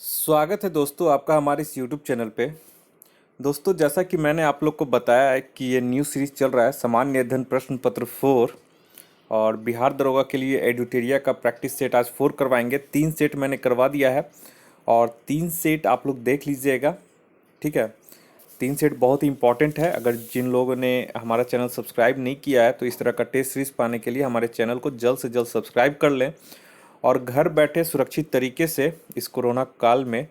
स्वागत है दोस्तों आपका हमारे इस YouTube चैनल पे। दोस्तों जैसा कि मैंने आप लोग को बताया है कि ये न्यू सीरीज चल रहा है सामान्य अध्ययन प्रश्न पत्र 4 और बिहार दरोगा के लिए एडुटेरिया का प्रैक्टिस सेट आज 4 करवाएंगे। 3 सेट मैंने करवा दिया है और 3 सेट आप लोग देख लीजिएगा। ठीक है, 3 सेट बहुत ही इंपॉर्टेंट है। अगर जिन लोगों ने हमारा चैनल सब्सक्राइब नहीं किया है तो इस तरह का टेस्ट सीरीज पाने के लिए हमारे चैनल को जल्द से जल्द सब्सक्राइब कर लें और घर बैठे सुरक्षित तरीके से इस कोरोना काल में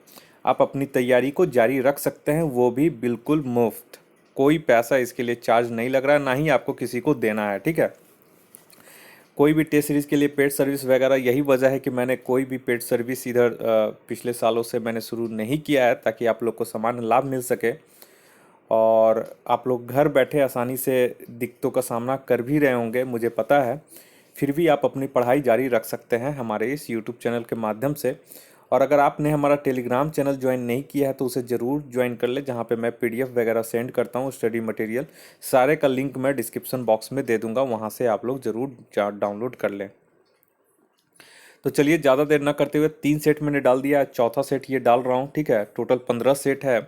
आप अपनी तैयारी को जारी रख सकते हैं, वो भी बिल्कुल मुफ्त। कोई पैसा इसके लिए चार्ज नहीं लग रहा है, ना ही आपको किसी को देना है। ठीक है, कोई भी टेस्ट सीरीज के लिए पेड सर्विस वगैरह, यही वजह है कि मैंने कोई भी पेड सर्विस इधर पिछले सालों से मैंने शुरू नहीं किया है, ताकि आप लोग को समान लाभ मिल सके और आप लोग घर बैठे आसानी से दिक्कतों का सामना कर भी रहे होंगे, मुझे पता है। फिर भी आप अपनी पढ़ाई जारी रख सकते हैं हमारे इस यूट्यूब चैनल के माध्यम से। और अगर आपने हमारा टेलीग्राम चैनल ज्वाइन नहीं किया है तो उसे ज़रूर ज्वाइन कर ले, जहाँ पे मैं पीडीएफ वगैरह सेंड करता हूँ, स्टडी मटेरियल सारे का लिंक मैं डिस्क्रिप्शन बॉक्स में दे दूंगा, वहाँ से आप लोग ज़रूर डाउनलोड कर लें। तो चलिए ज़्यादा देर ना करते हुए 3 सेट मैंने डाल दिया, चौथा सेट ये डाल रहा हूँ। ठीक है, टोटल 15 सेट है।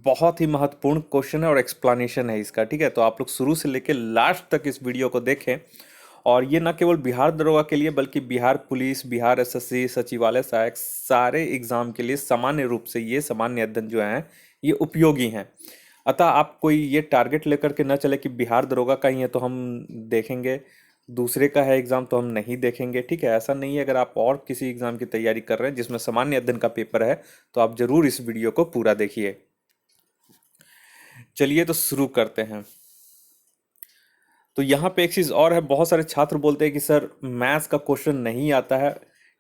बहुत ही महत्वपूर्ण क्वेश्चन है और एक्सप्लेनेशन है इसका। ठीक है, तो आप लोग शुरू से लेकर लास्ट तक इस वीडियो को देखें। और ये ना केवल बिहार दरोगा के लिए बल्कि बिहार पुलिस, बिहार एसएससी, सचिवालय सहायक, सारे एग्जाम के लिए सामान्य रूप से ये सामान्य अध्ययन जो हैं ये उपयोगी हैं। अतः आप कोई ये टारगेट लेकर के न चले कि बिहार दरोगा का ही है तो हम देखेंगे, दूसरे का है एग्जाम तो हम नहीं देखेंगे। ठीक है, ऐसा नहीं है। अगर आप और किसी एग्जाम की तैयारी कर रहे हैं जिसमें सामान्य अध्ययन का पेपर है तो आप जरूर इस वीडियो को पूरा देखिए। चलिए तो शुरू करते हैं। तो यहाँ पे एक चीज़ और है, बहुत सारे छात्र बोलते हैं कि सर मैथ्स का क्वेश्चन नहीं आता है।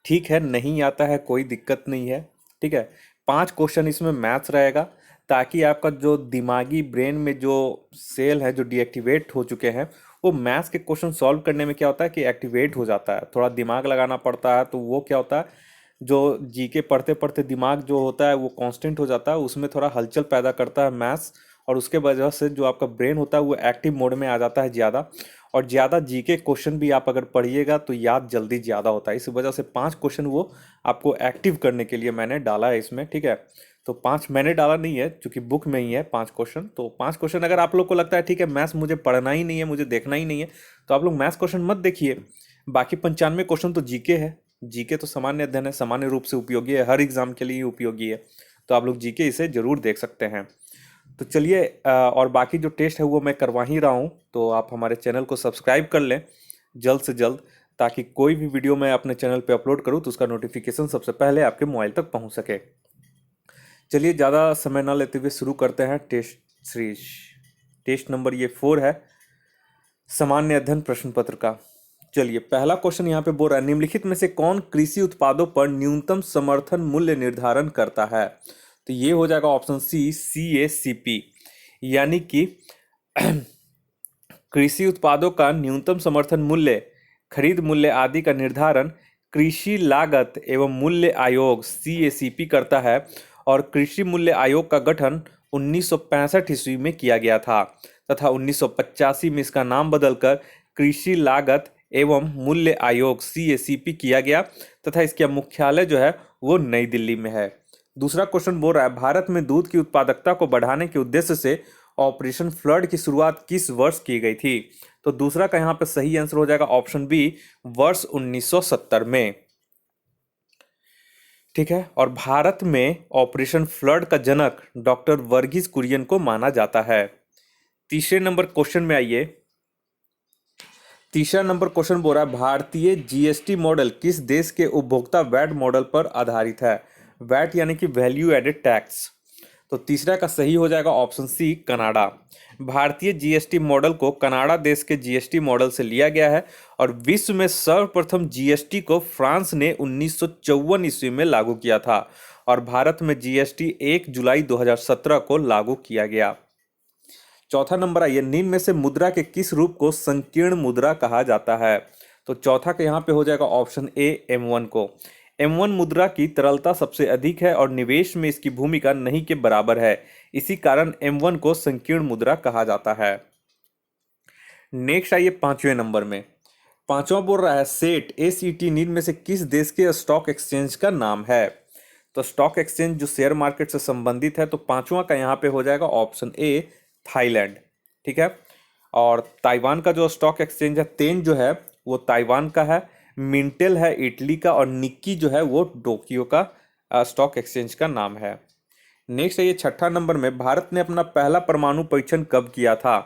ठीक है, नहीं आता है, कोई दिक्कत नहीं है। ठीक है, 5 क्वेश्चन इसमें मैथ्स रहेगा, ताकि आपका जो दिमागी ब्रेन में जो सेल है जो डीएक्टिवेट हो चुके हैं, वो मैथ्स के क्वेश्चन सॉल्व करने में क्या होता है कि एक्टिवेट हो जाता है। थोड़ा दिमाग लगाना पड़ता है, तो वो क्या होता है, जो जीके पढ़ते पढ़ते दिमाग जो होता है वो कांस्टेंट हो जाता है, उसमें थोड़ा हलचल पैदा करता है मैथ्स। और उसके वजह से जो आपका ब्रेन होता है वो एक्टिव मोड में आ जाता है ज़्यादा। और ज़्यादा जीके क्वेश्चन भी आप अगर पढ़िएगा तो याद जल्दी ज़्यादा होता है। इस वजह से 5 क्वेश्चन वो आपको एक्टिव करने के लिए मैंने डाला है इसमें। ठीक है, तो 5 मैंने डाला नहीं है, क्योंकि बुक में ही है 5 क्वेश्चन। तो 5 क्वेश्चन अगर आप लोग को लगता है ठीक है मैथ्स मुझे पढ़ना ही नहीं है, मुझे देखना ही नहीं है, तो आप लोग मैथ्स क्वेश्चन मत देखिए। बाकी 95 क्वेश्चन तो जीके है। जीके तो सामान्य अध्ययन है, सामान्य रूप से उपयोगी है, हर एग्जाम के लिए उपयोगी है। तो आप लोग जीके इसे जरूर देख सकते हैं। तो चलिए और बाकी जो टेस्ट है वो मैं करवा ही रहा हूँ, तो आप हमारे चैनल को सब्सक्राइब कर लें जल्द से जल्द, ताकि कोई भी वीडियो मैं अपने चैनल पे अपलोड करूँ तो उसका नोटिफिकेशन सबसे पहले आपके मोबाइल तक पहुँच सके। चलिए ज़्यादा समय ना लेते हुए शुरू करते हैं टेस्ट सीरीज। टेस्ट नंबर ये 4 है, सामान्य अध्ययन प्रश्न पत्र का। चलिए पहला क्वेश्चन यहाँ पे बोल रहा है, निम्नलिखित में से कौन कृषि उत्पादों पर न्यूनतम समर्थन मूल्य निर्धारण करता है। तो ये हो जाएगा ऑप्शन सी, CACP। यानी कि कृषि उत्पादों का न्यूनतम समर्थन मूल्य, खरीद मूल्य आदि का निर्धारण कृषि लागत एवं मूल्य आयोग CACP करता है। और कृषि मूल्य आयोग का गठन 1965 ईस्वी में किया गया था तथा 1985 में इसका नाम बदलकर कृषि लागत एवं मूल्य आयोग CACP किया गया तथा इसका मुख्यालय जो है वो नई दिल्ली में है। दूसरा क्वेश्चन बोल रहा है, भारत में दूध की उत्पादकता को बढ़ाने के उद्देश्य से ऑपरेशन फ्लड की शुरुआत किस वर्ष की गई थी। तो दूसरा का यहाँ पे सही आंसर हो जाएगा ऑप्शन बी, वर्ष 1970 में। ठीक है, और भारत में ऑपरेशन फ्लड का जनक डॉक्टर वर्गीज कुरियन को माना जाता है। तीसरे नंबर क्वेश्चन में आइए। तीसरा नंबर क्वेश्चन बोल रहा है, भारतीय जीएसटी मॉडल किस देश के उपभोक्ता वैट मॉडल पर आधारित है। वैट यानी कि वैल्यू एडेड टैक्स। तो तीसरा का सही हो जाएगा ऑप्शन सी, कनाडा। भारतीय जीएसटी मॉडल को कनाडा देश के जीएसटी मॉडल से लिया गया है और विश्व में सर्वप्रथम जीएसटी को फ्रांस ने 1954 ईस्वी में लागू किया था और भारत में जीएसटी 1 जुलाई 2017 को लागू किया गया। चौथा नंबर आइए, निम्न में से मुद्रा के किस रूप को संकीर्ण मुद्रा कहा जाता है। तो चौथा के यहाँ पे हो जाएगा ऑप्शन ए, M1 को। M1 मुद्रा की तरलता सबसे अधिक है और निवेश में इसकी भूमिका नहीं के बराबर है, इसी कारण M1 को संकीर्ण मुद्रा कहा जाता है। नेक्स्ट आइए 5वें नंबर में। पांचवा बोल रहा है, सेट ACT निम्न में से किस देश के स्टॉक एक्सचेंज का नाम है। तो स्टॉक एक्सचेंज जो शेयर मार्केट से संबंधित है, तो पांचवा का यहाँ पे हो जाएगा ऑप्शन ए थाईलैंड। ठीक है। और ताइवान का जो स्टॉक एक्सचेंज है तेन जो है वो ताइवान का है, मिंटेल है इटली का, और निक्की जो है वो टोक्यो का स्टॉक एक्सचेंज का नाम है। नेक्स्ट है ये छठा नंबर में, भारत ने अपना पहला परमाणु परीक्षण कब किया था?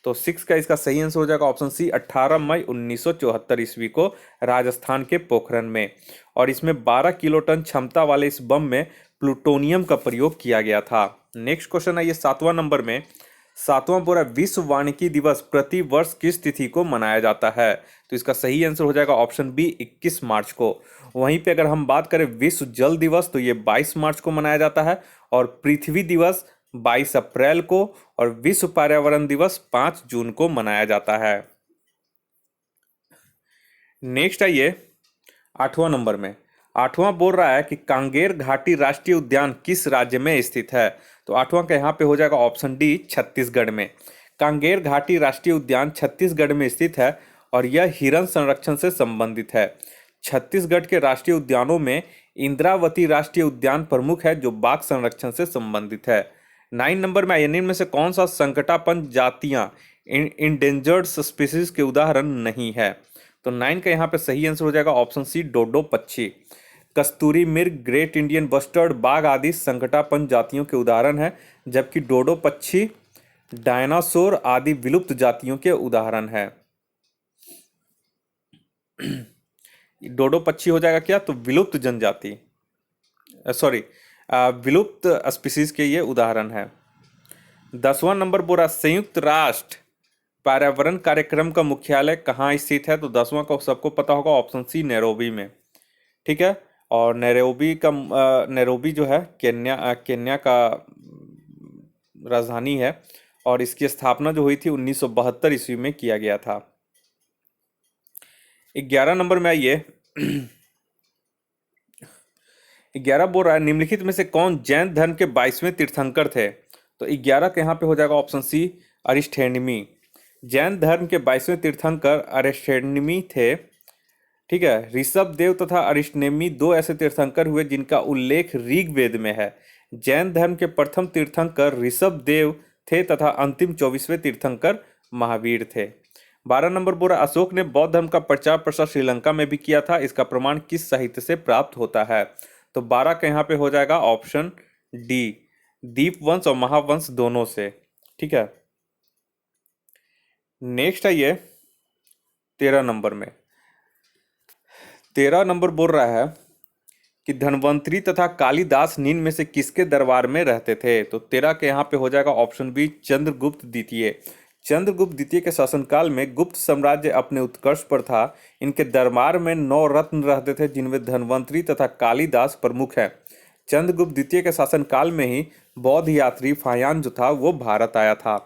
तो सिक्स का इसका सही आंसर हो जाएगा ऑप्शन सी 18 मई 1974 ईस्वी को राजस्थान के पोखरण में। और इसमें 12 किलोटन क्षमता वाले इस बम में प्लूटोनियम का प्रयोग किया गया था। नेक्स्ट क्वेश्चन है ये सातवां नंबर में, सातवां पूरा विश्व वानिकी दिवस प्रति वर्ष किस तिथि को मनाया जाता है? तो इसका सही आंसर हो जाएगा ऑप्शन बी 21 मार्च को। वहीं पे अगर हम बात करें विश्व जल दिवस तो ये 22 मार्च को मनाया जाता है, और पृथ्वी दिवस 22 अप्रैल को, और विश्व पर्यावरण दिवस 5 जून को मनाया जाता है। नेक्स्ट है ये आठवां नंबर में, आठवां बोल रहा है कि कांगेर घाटी राष्ट्रीय उद्यान किस राज्य में स्थित है? तो आठवां का यहाँ पे हो जाएगा ऑप्शन डी छत्तीसगढ़ में। कांगेर घाटी राष्ट्रीय उद्यान छत्तीसगढ़ में स्थित है और यह हिरण संरक्षण से संबंधित है। छत्तीसगढ़ के राष्ट्रीय उद्यानों में इंद्रावती राष्ट्रीय उद्यान प्रमुख है जो बाघ संरक्षण से संबंधित है। 9 नंबर में निम्न में से कौन सा संकटापन्न जातियां इंडेंजर्ड स्पीसीज के उदाहरण नहीं है? तो 9 का यहाँ पे सही आंसर हो जाएगा ऑप्शन सी डोडो पक्षी। कस्तूरी मृग, ग्रेट इंडियन बस्टर्ड, बाघ आदि संकटापन्न जातियों के उदाहरण है, जबकि डोडो पक्षी डायनासोर आदि विलुप्त जातियों के उदाहरण है। डोडो पक्षी हो जाएगा क्या? तो विलुप्त जनजाति, सॉरी विलुप्त स्पीसीज के ये उदाहरण है। 10वां नंबर बोला संयुक्त राष्ट्र पर्यावरण कार्यक्रम का मुख्यालय कहाँ स्थित है? तो 10वां का सबको पता होगा ऑप्शन सी नैरोबी में। ठीक है। और नैरोबी जो है केन्या का राजधानी है, और इसकी स्थापना जो हुई थी 1972 ईस्वी में किया गया था। 11 नंबर में आइए 11 बोल रहा है निम्नलिखित में से कौन जैन धर्म के 22वें तीर्थंकर थे? तो 11 के यहाँ पे हो जाएगा ऑप्शन सी अरिस्टोटेमी। जैन धर्म के 22वें तीर्थंकर अरिस्टोटेमी थे। ठीक है। ऋषभ देव तथा अरिस्टोटेमी दो ऐसे तीर्थंकर हुए जिनका उल्लेख ऋग्वेद में है। जैन धर्म के प्रथम तीर्थंकर ऋषभ देव थे तथा अंतिम 24वें तीर्थंकर महावीर थे। 12 नंबर बोला अशोक ने बौद्ध धर्म का प्रचार प्रसार श्रीलंका में भी किया था, इसका प्रमाण किस साहित्य से प्राप्त होता है? तो 12 का यहाँ पे हो जाएगा ऑप्शन डी दीपवंश और महावंश दोनों से। ठीक है। नेक्स्ट है ये 13 नंबर में, 13 नंबर बोल रहा है कि धन्वंतरी तथा कालिदास निम्न में से किसके दरबार में रहते थे? तो 13 के यहाँ पे हो जाएगा ऑप्शन बी चंद्रगुप्त द्वितीय। चंद्रगुप्त द्वितीय के शासनकाल में गुप्त साम्राज्य अपने उत्कर्ष पर था। इनके दरबार में 9 रत्न रहते थे जिनमें धन्वंतरी तथा कालिदास प्रमुख हैं। चंद्रगुप्त द्वितीय के शासनकाल में ही बौद्ध यात्री फायान जो था वो भारत आया था।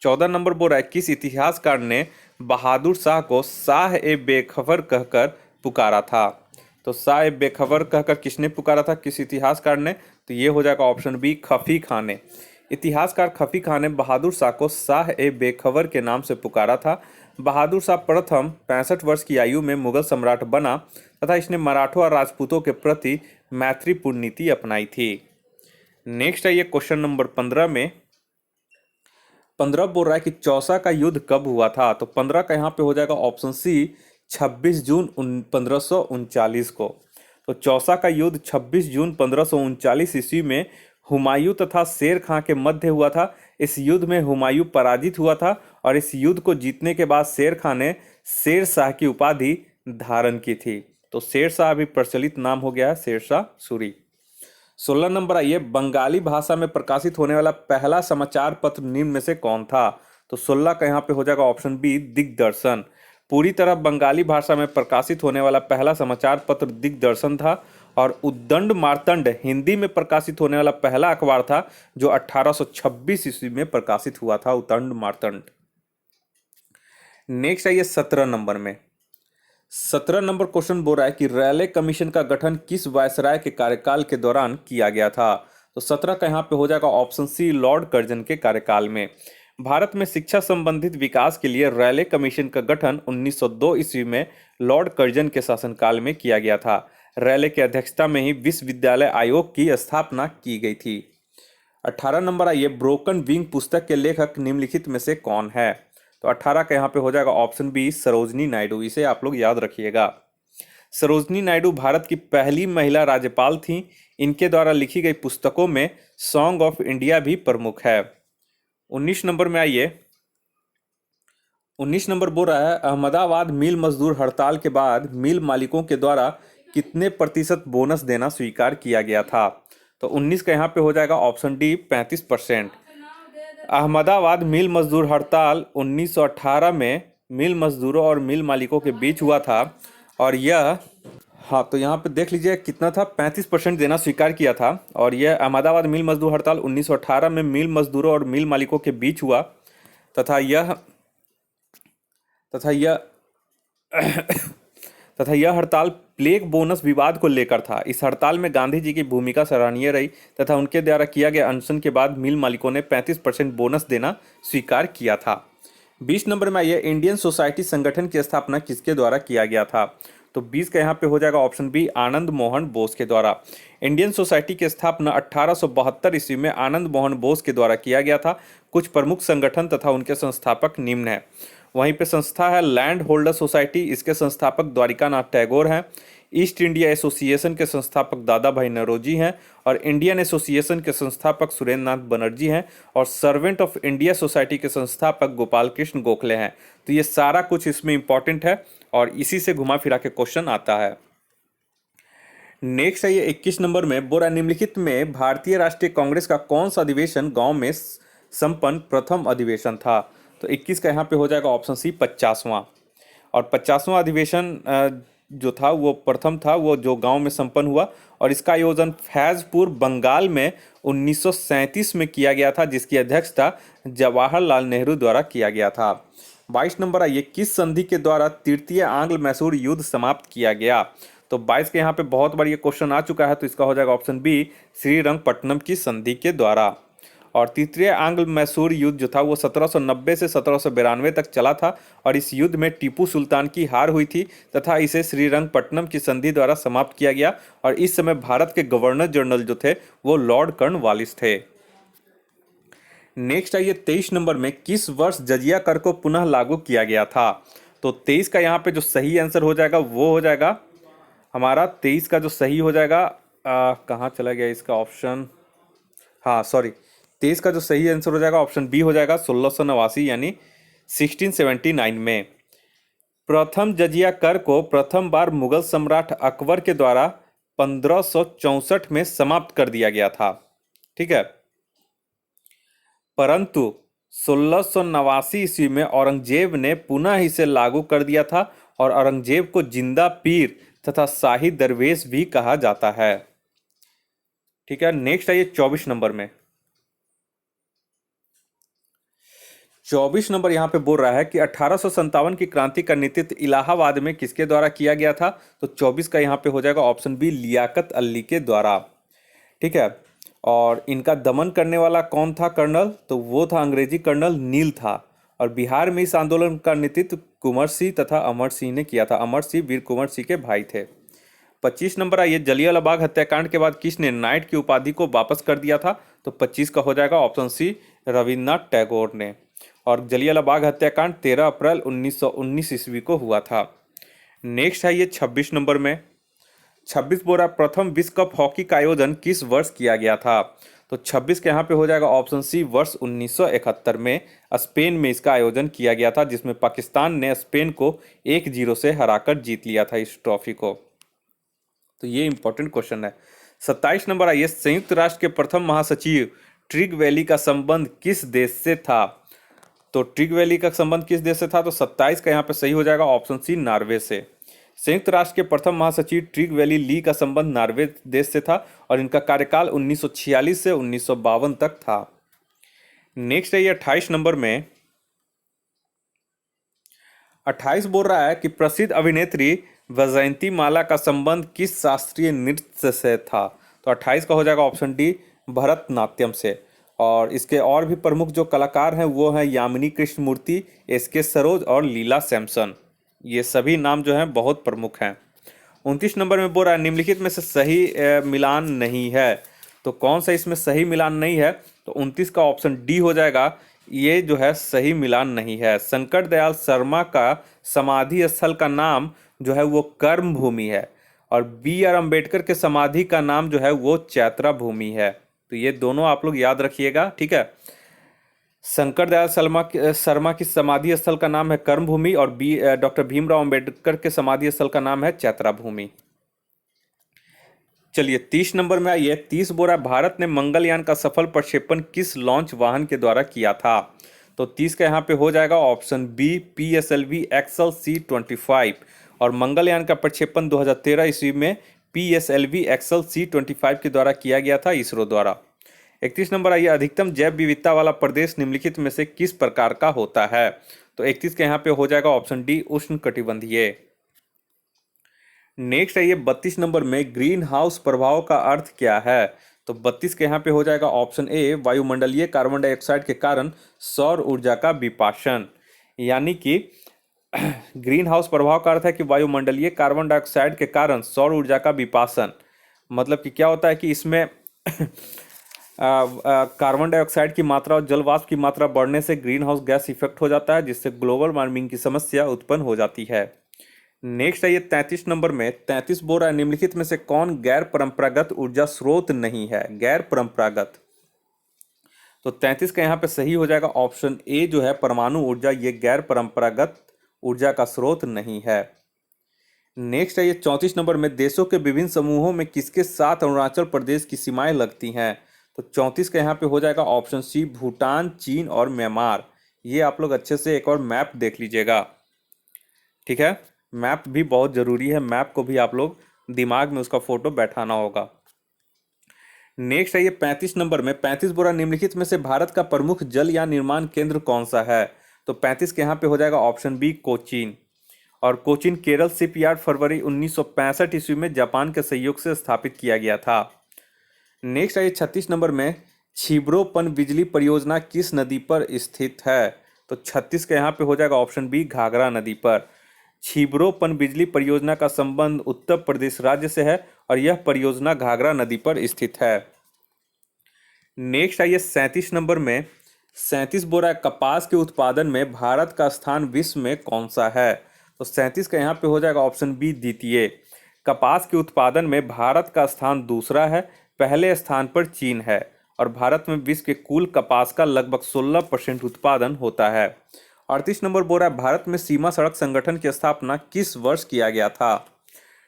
14 नंबर बोल रहा है किस इतिहासकार ने बहादुर शाह को शाह ए बेखबर कहकर पुकारा था? तो शाह ए बेखबर कहकर किसने पुकारा था, किस इतिहासकार ने? तो ये हो जाएगा ऑप्शन बी खफी खान ने। इतिहासकार खफी खान ने बहादुर शाह को शाह ए बेखबर के नाम से पुकारा था। बहादुर शाह प्रथम 65 वर्ष की आयु में मुगल सम्राट बना तथा इसने मराठों और राजपूतों के प्रति मैत्रीपूर्ण नीति अपनाई थी। नेक्स्ट है ये क्वेश्चन नंबर 15 में, 15 बोल रहा है कि चौसा का युद्ध कब हुआ था? तो 15 का यहाँ पे हो जाएगा ऑप्शन सी 26 जून 1539 को। तो चौसा का युद्ध 26 जून 1539 ईस्वी में हुमायूं तथा शेर खां के मध्य हुआ था। इस युद्ध में हुमायूं पराजित हुआ था और इस युद्ध को जीतने के बाद शेर खां ने शेर शाह की उपाधि धारण की थी। तो शेर शाह अभी प्रचलित नाम हो गया है शेर शाह सूरी। 16 नंबर आइए बंगाली भाषा में प्रकाशित होने वाला पहला समाचार पत्र निम्न में से कौन था? तो 16 का यहाँ पे हो जाएगा ऑप्शन बी दिग्दर्शन। पूरी तरह बंगाली भाषा में प्रकाशित होने वाला पहला समाचार पत्र दिग्दर्शन था और उद्दंड मार्तंड हिंदी में प्रकाशित होने वाला पहला अखबार था जो 1826 ईस्वी में प्रकाशित हुआ था, उद्दंड मार्तंड। नेक्स्ट है ये 17 नंबर में, 17 नंबर क्वेश्चन बोल रहा है कि रैले कमीशन का गठन किस वायसराय के कार्यकाल के दौरान किया गया था? तो 17 का यहाँ पे हो जाएगा ऑप्शन सी लॉर्ड कर्जन के कार्यकाल में। भारत में शिक्षा संबंधित विकास के लिए रैले कमीशन का गठन 1902 ईस्वी में लॉर्ड कर्जन के शासनकाल में किया गया था। रैले की अध्यक्षता में ही विश्वविद्यालय आयोग की स्थापना की गई थी। 18 नंबर आइए, ब्रोकन विंग पुस्तक के लेखक निम्नलिखित में से कौन है? तो 18 का यहाँ पे हो जाएगा ऑप्शन बी, सरोजनी नायडू। इसे आप लोग याद रखिएगा। सरोजनी नायडू भारत की पहली महिला राज्यपाल थीं। इनके द्वारा लिखी गई पुस्तकों में सॉन्ग ऑफ इंडिया भी प्रमुख है। 19 नंबर में आइए, 19 नंबर बोल रहा है, अहमदाबाद मिल मजदूर हड़ताल के बाद मिल मालिकों के द्वारा कितने प्रतिशत बोनस देना स्वीकार किया गया था? तो 19 का यहाँ पे हो जाएगा ऑप्शन डी, 35%। अहमदाबाद मिल मजदूर हड़ताल 1918 में मिल मजदूरों और मिल मालिकों के बीच हुआ था और यह, हाँ तो यहाँ पे देख लीजिए कितना था, 35% देना स्वीकार किया था। और यह अहमदाबाद मिल मजदूर हड़ताल 1918 में मिल मजदूरों और मिल मालिकों के बीच हुआ तथा यह तथा यह तथा यह हड़ताल प्लेग बोनस विवाद को लेकर था। इस हड़ताल में गांधी जी की भूमिका सराहनीय रही तथा उनके द्वारा किया गया अनशन के बाद मिल मालिकों ने 35% बोनस देना स्वीकार किया था। 20 नंबर में आइए, इंडियन सोसाइटी संगठन की स्थापना किसके द्वारा किया गया था? तो 20 का यहाँ पे हो जाएगा ऑप्शन बी, आनंद मोहन बोस के द्वारा। इंडियन सोसाइटी की स्थापना 1872 ईस्वी में आनंद मोहन बोस के द्वारा किया गया था। कुछ प्रमुख संगठन तथा उनके संस्थापक निम्न है। वहीं पे संस्था है लैंड होल्डर सोसाइटी, इसके संस्थापक द्वारिकानाथ टैगोर हैं। ईस्ट इंडिया एसोसिएशन के संस्थापक दादा भाई नौरोजी हैं और इंडियन एसोसिएशन के संस्थापक सुरेंद्र नाथ बनर्जी हैं और सर्वेंट ऑफ इंडिया सोसाइटी के संस्थापक गोपाल कृष्ण गोखले हैं। तो ये सारा कुछ इसमें इंपॉर्टेंट है और इसी से घुमा फिरा के क्वेश्चन आता है। नेक्स्ट है ये 21 नंबर में, बोरा निम्नलिखित में भारतीय राष्ट्रीय कांग्रेस का कौन सा अधिवेशन गांव में संपन्न प्रथम अधिवेशन था? तो 21 का यहाँ पे हो जाएगा ऑप्शन सी, 50वां। और 50वां अधिवेशन जो था वो प्रथम था, वो जो गांव में संपन्न हुआ और इसका आयोजन फैजपुर बंगाल में 1937 में किया गया था, जिसकी अध्यक्षता जवाहरलाल नेहरू द्वारा किया गया था। 22 नंबर आइए, किस संधि के द्वारा तृतीय आंग्ल मैसूर युद्ध समाप्त किया गया? तो 22 के यहाँ पे बहुत बार ये क्वेश्चन आ चुका है, तो इसका हो जाएगा ऑप्शन बी, श्रीरंगपट्टनम की संधि के द्वारा। और तृतीय आंग्ल मैसूर युद्ध जो था वो 1790 से 1792 तक चला था और इस युद्ध में टीपू सुल्तान की हार हुई थी तथा इसे श्रीरंगपट्टनम की संधि द्वारा समाप्त किया गया और इस समय भारत के गवर्नर जनरल जो थे वो लॉर्ड कर्नवालिस थे। नेक्स्ट आइए 23 नंबर में, किस वर्ष जजिया कर को पुनः लागू किया गया था? तो 23 का यहाँ पे जो सही आंसर हो जाएगा वो हो जाएगा हमारा 23 का जो सही हो जाएगा, कहाँ चला गया इसका ऑप्शन, हाँ सॉरी, 23 का जो सही आंसर हो जाएगा ऑप्शन बी हो जाएगा 1689 यानी 1679 में। प्रथम जजिया कर को प्रथम बार मुगल सम्राट अकबर के द्वारा 1564 में समाप्त कर दिया गया था, ठीक है। परंतु 1689 ईस्वी में औरंगजेब ने पुनः इसे लागू कर दिया था और औरंगजेब को जिंदा पीर तथा शाही दरवेश भी कहा जाता है, ठीक है। नेक्स्ट आइए 24 नंबर में, 24 नंबर यहाँ पे बोल रहा है कि 1857 की क्रांति का नेतृत्व इलाहाबाद में किसके द्वारा किया गया था? तो 24 का यहाँ पे हो जाएगा ऑप्शन बी, लियाकत अली के द्वारा, ठीक है। और इनका दमन करने वाला कौन था कर्नल? तो वो था अंग्रेजी कर्नल नील था। और बिहार में इस आंदोलन का नेतृत्व कुंवर सिंह तथा अमर सिंह ने किया था। अमर सिंह वीर कुंवर सिंह के भाई थे। 25 नंबर आइए, जलियांवाला बाग हत्याकांड के बाद किसने नाइट की उपाधि को वापस कर दिया था? तो 25 का हो जाएगा ऑप्शन सी, रविन्द्रनाथ टैगोर ने। और जलियांवाला बाग हत्याकांड 13 अप्रैल 1919 ईस्वी को हुआ था। नेक्स्ट है ये 26 नंबर में, 26 बोरा प्रथम विश्व कप हॉकी का आयोजन किस वर्ष किया गया था? तो 26 के यहाँ पे हो जाएगा ऑप्शन सी, वर्ष 1971 में स्पेन में इसका आयोजन किया गया था, जिसमें पाकिस्तान ने स्पेन को 1-0 से हराकर जीत लिया था इस ट्रॉफी को। तो ये इंपॉर्टेंट क्वेश्चन है। 27 नंबर आइए, संयुक्त राष्ट्र के प्रथम महासचिव ट्रिग वैली का संबंध किस देश से था? तो ट्रिग वैली का संबंध किस देश से था? तो 27 का यहाँ पे सही हो जाएगा ऑप्शन सी, नॉर्वे से। संयुक्त राष्ट्र के प्रथम महासचिव ट्रिग वैली ली का संबंध नॉर्वे देश से था और इनका कार्यकाल 1946 से 1952 तक था। नेक्स्ट है ये 28 नंबर में, 28 बोल रहा है कि प्रसिद्ध अभिनेत्री वैजयंती माला का संबंध किस शास्त्रीय नृत्य से था? तो 28 का हो जाएगा ऑप्शन डी, भरतनाट्यम से। और इसके और भी प्रमुख जो कलाकार हैं वो हैं यामिनी कृष्णमूर्ति, एस के सरोज और लीला सैमसन। ये सभी नाम जो हैं बहुत प्रमुख हैं। 29 नंबर में बोल रहा है निम्नलिखित में से सही मिलान नहीं है। तो कौन सा इसमें सही मिलान नहीं है? तो 29 का ऑप्शन डी हो जाएगा। ये जो है सही मिलान नहीं है। शंकर दयाल शर्मा का समाधि स्थल का नाम जो है वो कर्म भूमि है, और बी आर अम्बेडकर के समाधि का नाम जो है वो चैत्रा भूमि है। तो ये दोनों आप लोग याद रखिएगा, ठीक है। शंकर दयाल शर्मा की समाधि स्थल का नाम है कर्म भूमि, और डॉक्टर भीमराव अंबेडकर के समाधि स्थल का नाम है चैत्रा भूमि। चलिए 30 नंबर में आइए। 30 बोरा भारत ने मंगलयान का सफल प्रक्षेपण किस लॉन्च वाहन के द्वारा किया था? तो 30 का यहाँ पे हो जाएगा option B PSLV axle C-25, और मंगलयान का प्रक्षेपण 2013 ईस्वी में PSLV एक्सल C-25 के द्वारा किया गया था इसरो द्वारा। 31 नंबर आइए। अधिकतम जैव विविधता वाला प्रदेश निम्नलिखित में से किस प्रकार का होता है? तो 31 के यहाँ पे हो जाएगा ऑप्शन डी उष्णकटिबंधीय। नेक्स्ट आइए 32 नंबर में ग्रीन हाउस प्रभाव का अर्थ क्या है? तो 32 के यहाँ पे हो जाएगा ऑप्शन ए वायुमंडलीय कार्बन डाइऑक्साइड के कारण सौर ऊर्जा का विपाशन। यानी कि ग्रीन हाउस प्रभाव का अर्थ है कि वायुमंडलीय कार्बन डाइऑक्साइड के कारण सौर ऊर्जा का विपाशन। मतलब कि क्या होता है कि इसमें कार्बन डाइऑक्साइड की मात्रा और जल वाष्प की मात्रा बढ़ने से ग्रीन हाउस गैस इफेक्ट हो जाता है, जिससे ग्लोबल वार्मिंग की समस्या उत्पन्न हो जाती है। नेक्स्ट है ये 33 नंबर में। 33 बोल रहा है निम्नलिखित में से कौन गैर परंपरागत ऊर्जा स्रोत नहीं है? गैर परंपरागत। तो 33 का यहाँ पे सही हो जाएगा ऑप्शन ए जो है परमाणु ऊर्जा। ये गैर परंपरागत ऊर्जा का स्रोत नहीं है। नेक्स्ट है ये 34 नंबर में। देशों के विभिन्न समूहों में किसके साथ अरुणाचल प्रदेश की सीमाएं लगती हैं? तो 34 का यहाँ पे हो जाएगा ऑप्शन सी भूटान, चीन और म्यांमार। ये आप लोग अच्छे से एक और मैप देख लीजिएगा, ठीक है। मैप भी बहुत जरूरी है, मैप को भी आप लोग दिमाग में उसका फोटो बैठाना होगा। नेक्स्ट है ये 35 नंबर में। 35 बोरा निम्नलिखित में से भारत का प्रमुख जलयान निर्माण केंद्र कौन सा है? तो 35 के यहाँ पे हो जाएगा ऑप्शन बी कोचीन, और कोचीन केरल शिपयार्ड फरवरी 1965 ईस्वी में जापान के सहयोग से स्थापित किया गया था। नेक्स्ट है ये 36 नंबर में। छिब्रो पनबिजली परियोजना किस नदी पर स्थित है? तो 36 के यहाँ पे हो जाएगा ऑप्शन बी घाघरा नदी पर। छिब्रो पनबिजली परियोजना का संबंध उत्तर प्रदेश राज्य से है, और यह परियोजना घाघरा नदी पर स्थित है। नेक्स्ट आइए 37 नंबर में। 37 बोरा कपास के उत्पादन में भारत का स्थान विश्व में कौन सा है? तो 37 का यहाँ पे हो जाएगा ऑप्शन बी द्वितीय। कपास के उत्पादन में भारत का स्थान दूसरा है, पहले स्थान पर चीन है, और भारत में विश्व के कुल कपास का लगभग 16% उत्पादन होता है। 38 नंबर बोल रहा है भारत में सीमा सड़क संगठन की स्थापना किस वर्ष किया गया था?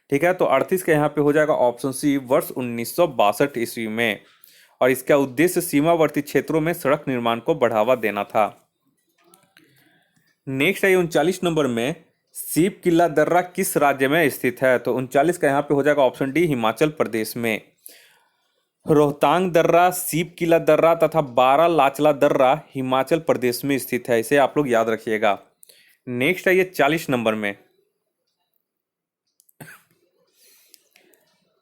ठीक है, तो 38 के यहाँ पे हो जाएगा ऑप्शन सी वर्ष 1962 ईस्वी में, और इसका उद्देश्य सीमावर्ती क्षेत्रों में सड़क निर्माण को बढ़ावा देना था। नेक्स्ट है 39 नंबर में। सीप किला दर्रा किस राज्य में स्थित है? तो 39 का यहाँ पे हो जाएगा ऑप्शन डी हिमाचल प्रदेश में। रोहतांग दर्रा, सीप किला दर्रा तथा बारा लाचला दर्रा हिमाचल प्रदेश में स्थित है, इसे आप लोग याद रखिएगा। नेक्स्ट है ये 40 नंबर में।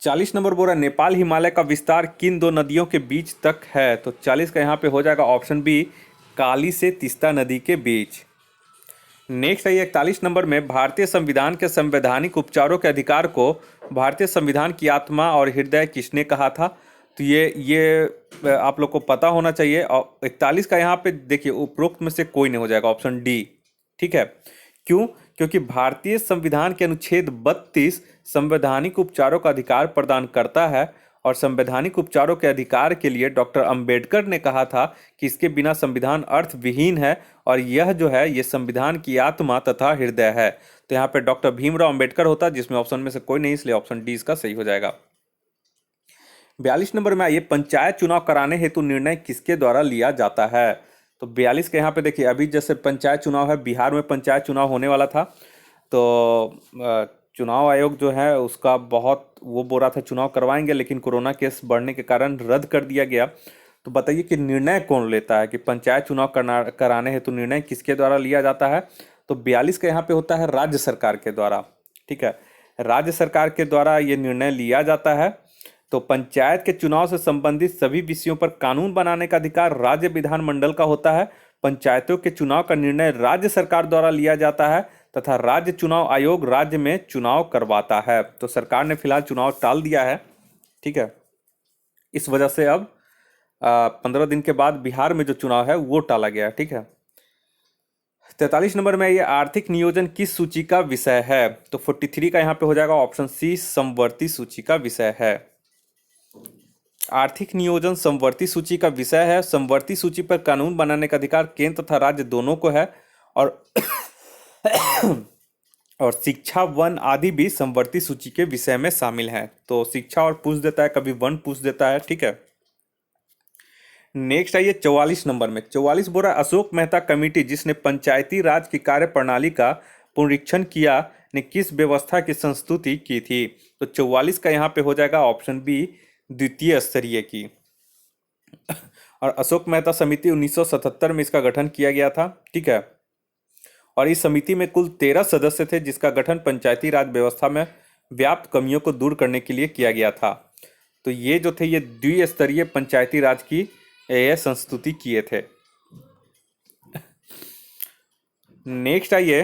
40 नंबर बोल रहा है नेपाल हिमालय का विस्तार किन दो नदियों के बीच तक है? तो 40 का यहाँ पे हो जाएगा ऑप्शन बी काली से तीस्ता नदी के बीच। नेक्स्ट है ये 41 नंबर में। भारतीय संविधान के संवैधानिक उपचारों के अधिकार को भारतीय संविधान की आत्मा और हृदय किसने कहा था? तो ये आप लोग को पता होना चाहिए। और 41 का यहाँ पे देखिए उपरोक्त में से कोई नहीं हो जाएगा, ऑप्शन डी, ठीक है। क्यों? क्योंकि भारतीय संविधान के अनुच्छेद 32 संवैधानिक उपचारों का अधिकार प्रदान करता है, और संवैधानिक उपचारों के अधिकार के लिए डॉक्टर अंबेडकर ने कहा था कि इसके बिना संविधान अर्थविहीन है, और यह जो है ये संविधान की आत्मा तथा हृदय है। तो यहाँ पे डॉक्टर भीमराव अंबेडकर होता, जिसमें ऑप्शन में से कोई नहीं, इसलिए ऑप्शन डी इसका सही हो जाएगा। 42 नंबर में आइए। पंचायत चुनाव कराने हेतु निर्णय किसके द्वारा लिया जाता है? तो 42 के यहाँ पे देखिए अभी जैसे पंचायत चुनाव है, बिहार में पंचायत चुनाव होने वाला था, तो चुनाव आयोग जो है उसका बहुत वो बोल रहा था चुनाव करवाएंगे, लेकिन कोरोना केस बढ़ने के कारण रद्द कर दिया गया। तो बताइए कि निर्णय कौन लेता है कि पंचायत चुनाव कराने हेतु निर्णय किसके द्वारा लिया जाता है? तो 42 का यहाँ पे होता है राज्य सरकार के द्वारा, ठीक है। राज्य सरकार के द्वारा ये निर्णय लिया जाता है। तो पंचायत के चुनाव से संबंधित सभी विषयों पर कानून बनाने का अधिकार राज्य विधानमंडल का होता है। पंचायतों के चुनाव का निर्णय राज्य सरकार द्वारा लिया जाता है तथा राज्य चुनाव आयोग राज्य में चुनाव करवाता है। तो सरकार ने फिलहाल चुनाव टाल दिया है, ठीक है। इस वजह से अब 15 दिन के बाद बिहार में जो चुनाव है वो टाला गया है, ठीक है। 43 नंबर में ये आर्थिक नियोजन किस सूची का विषय है? तो 43 का यहाँ पे हो जाएगा ऑप्शन सी, समवर्ती सूची का विषय है। आर्थिक नियोजन समवर्ती सूची का विषय है। समवर्ती सूची पर कानून बनाने का अधिकार केंद्र तथा राज्य दोनों को है, और और शिक्षा, वन आदि भी समवर्ती सूची के विषय में शामिल हैं। तो शिक्षा और पूछ देता है, कभी वन पूछ देता है, ठीक है। नेक्स्ट आइए 44 नंबर में। 44 बोल रहा है अशोक मेहता कमेटी जिसने पंचायती राज की कार्य प्रणाली का पुनरीक्षण किया ने किस व्यवस्था की संस्तुति की थी? तो 44 का यहाँ पे हो जाएगा ऑप्शन बी, द्वितीय स्तरीय की। और अशोक मेहता समिति 1977 में इसका गठन किया गया था, ठीक है। और इस समिति में कुल 13 सदस्य थे जिसका गठन पंचायती राज व्यवस्था में व्याप्त कमियों को दूर करने के लिए किया गया था। तो ये जो थे ये द्विस्तरीय पंचायती राज की ये संस्तुति किए थे। नेक्स्ट आइए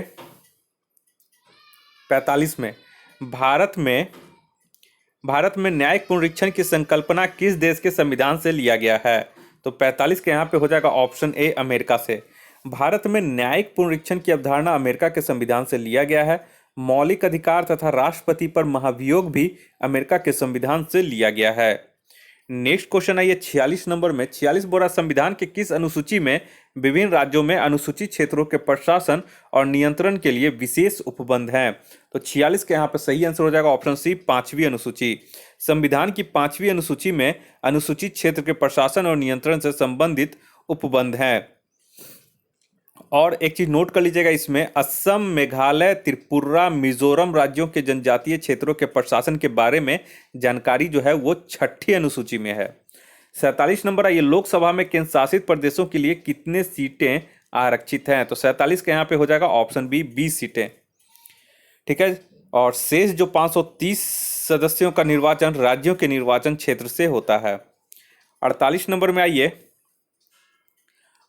45 में। भारत में न्यायिक पुनरीक्षण की संकल्पना किस देश के संविधान से लिया गया है? तो 45 के यहाँ पे हो जाएगा ऑप्शन ए, अमेरिका से। भारत में न्यायिक पुनरीक्षण की अवधारणा अमेरिका के संविधान से लिया गया है। मौलिक अधिकार तथा राष्ट्रपति पर महाभियोग भी अमेरिका के संविधान से लिया गया है। नेक्स्ट क्वेश्चन है ये 46 नंबर में। 46 बोरा संविधान के किस अनुसूची में विभिन्न राज्यों में अनुसूचित क्षेत्रों के प्रशासन और नियंत्रण के लिए विशेष उपबंध हैं? तो 46 के यहाँ पे सही आंसर हो जाएगा ऑप्शन सी, 5वीं अनुसूची। संविधान की 5वीं अनुसूची में अनुसूचित क्षेत्र के प्रशासन और नियंत्रण से संबंधित उपबंध हैं। और एक चीज नोट कर लीजिएगा, इसमें असम, मेघालय, त्रिपुरा, मिजोरम राज्यों के जनजातीय क्षेत्रों के प्रशासन के बारे में जानकारी जो है वो 6ठी अनुसूची में है। 47 नंबर है ये लोकसभा में केंद्र शासित प्रदेशों के लिए कितने सीटें आरक्षित हैं? तो 47 के यहाँ पे हो जाएगा ऑप्शन बी, 20 सीटें, ठीक है। और शेष जो 530 सदस्यों का निर्वाचन राज्यों के निर्वाचन क्षेत्र से होता है। 48 नंबर में आइए।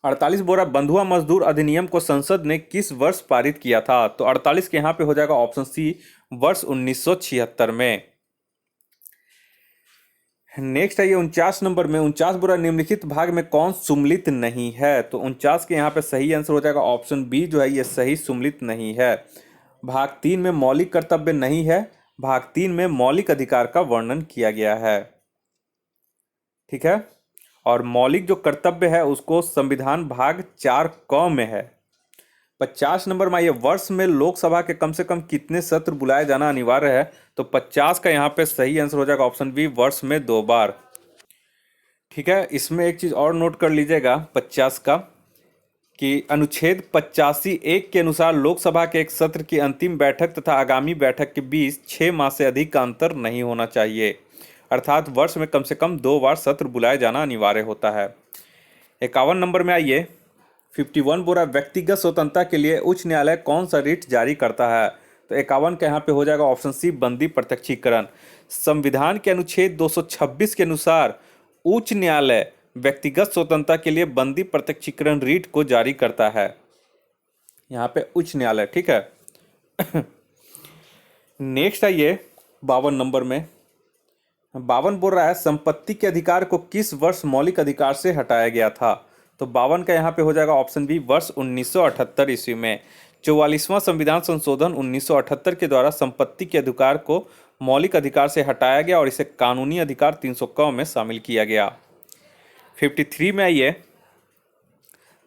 48 बोरा बंधुआ मजदूर अधिनियम को संसद ने किस वर्ष पारित किया था? तो 48 के यहाँ पे हो जाएगा ऑप्शन सी, वर्ष 1976 में। नेक्स्ट है ये 49 नंबर में। 49 बोरा निम्नलिखित भाग में कौन सुमलित नहीं है? तो 49 के यहाँ पे सही आंसर हो जाएगा ऑप्शन बी, जो है ये सही सुमलित नहीं है। भाग 3 में मौलिक कर्तव्य नहीं है, भाग 3 में मौलिक अधिकार का वर्णन किया गया है, ठीक है। और मौलिक जो कर्तव्य है उसको संविधान भाग 4 क में है। 50 नंबर में ये वर्ष में लोकसभा के कम से कम कितने सत्र बुलाए जाना अनिवार्य है? तो 50 का यहाँ पे सही आंसर हो जाएगा ऑप्शन बी, वर्ष में 2 बार, ठीक है। इसमें एक चीज और नोट कर लीजिएगा 50 का, कि अनुच्छेद 85(1) के अनुसार लोकसभा के एक सत्र की अंतिम बैठक तथा आगामी बैठक के बीच 6 माह से अधिक का अंतर नहीं होना चाहिए, अर्थात वर्ष में कम से कम 2 बार सत्र बुलाए जाना अनिवार्य होता है। 51 नंबर में आइए। 51 बोरा व्यक्तिगत स्वतंत्रता के लिए उच्च न्यायालय कौन सा रिट जारी करता है? तो 51 के यहाँ पे हो जाएगा ऑप्शन सी, बंदी प्रत्यक्षीकरण। संविधान के अनुच्छेद 226 के अनुसार उच्च न्यायालय व्यक्तिगत स्वतंत्रता के लिए बंदी प्रत्यक्षीकरण रीट को जारी करता है, यहाँ पे उच्च न्यायालय, ठीक है। नेक्स्ट आइए 52 नंबर में। 52 बोल रहा है संपत्ति के अधिकार को किस वर्ष मौलिक अधिकार से हटाया गया था? तो 52 का यहाँ पे हो जाएगा ऑप्शन बी, वर्ष 1978 ईस्वी में। 44वां संविधान संशोधन 1978 के द्वारा संपत्ति के अधिकार को मौलिक अधिकार से हटाया गया और इसे कानूनी अधिकार 300 में शामिल किया गया। 53 में आइए।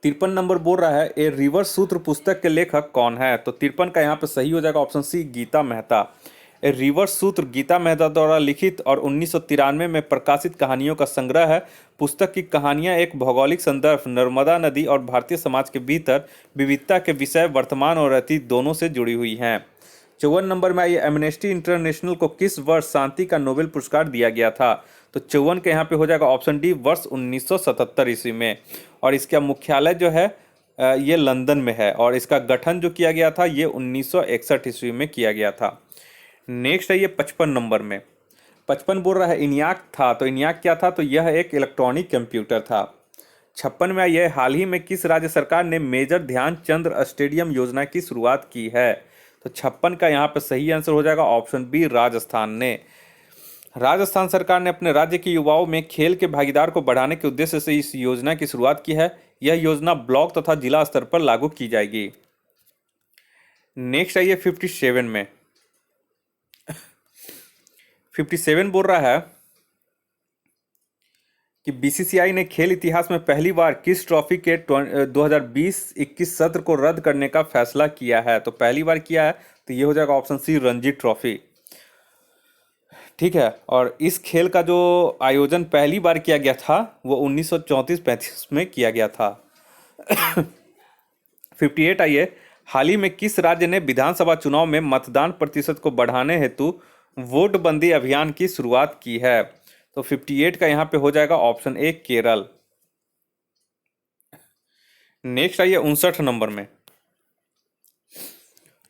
53 नंबर बोल रहा है ए रिवर्स सूत्र पुस्तक के लेखक कौन है? तो 53 का यहाँ पे सही हो जाएगा ऑप्शन सी, गीता मेहता। ए रिवर्स सूत्र गीता मेहता द्वारा लिखित और 1993 में प्रकाशित कहानियों का संग्रह है। पुस्तक की कहानियां एक भौगोलिक संदर्भ, नर्मदा नदी और भारतीय समाज के भीतर विविधता के विषय वर्तमान और अतीत दोनों से जुड़ी हुई हैं। 54 नंबर में आइए। एमनेस्टी इंटरनेशनल को किस वर्ष शांति का नोबेल पुरस्कार दिया गया था? तो 54 के यहाँ पे हो जाएगा ऑप्शन डी, वर्ष 1977 ईस्वी में। और इसका मुख्यालय जो है ये लंदन में है और इसका गठन जो किया गया था ये 1961 ईस्वी में किया गया था। नेक्स्ट है ये 55 नंबर में। 55 बोल रहा है इन्याक था, तो इन्याक क्या था? तो यह एक इलेक्ट्रॉनिक कंप्यूटर था। 56 में आइए, हाल ही में किस राज्य सरकार ने मेजर ध्यानचंद स्टेडियम योजना की शुरुआत की है? तो 56 का यहाँ पे सही आंसर हो जाएगा ऑप्शन बी, राजस्थान ने। राजस्थान सरकार ने अपने राज्य के युवाओं में खेल के भागीदार को बढ़ाने के उद्देश्य से इस योजना की शुरुआत की है। यह योजना ब्लॉक तथा जिला स्तर पर लागू की जाएगी। नेक्स्ट आइए 57 में। 57 बोल रहा है कि बीसीसीआई ने खेल इतिहास में पहली बार किस ट्रॉफी के 2020-21 सत्र को रद्द करने का फैसला किया है? तो पहली बार किया है, तो ये हो जाएगा ऑप्शन सी, रणजी ट्रॉफी। ठीक है, और इस खेल का जो आयोजन पहली बार किया गया था वो 1934-35 में किया गया था। 58 आइए, हाल ही में किस राज्य ने विधानसभा चुनाव में मतदान प्रतिशत को बढ़ाने हेतु वोट बंदी अभियान की शुरुआत की है? तो 58 का यहाँ पे हो जाएगा ऑप्शन ए, केरल। नेक्स्ट आइए 59 नंबर में।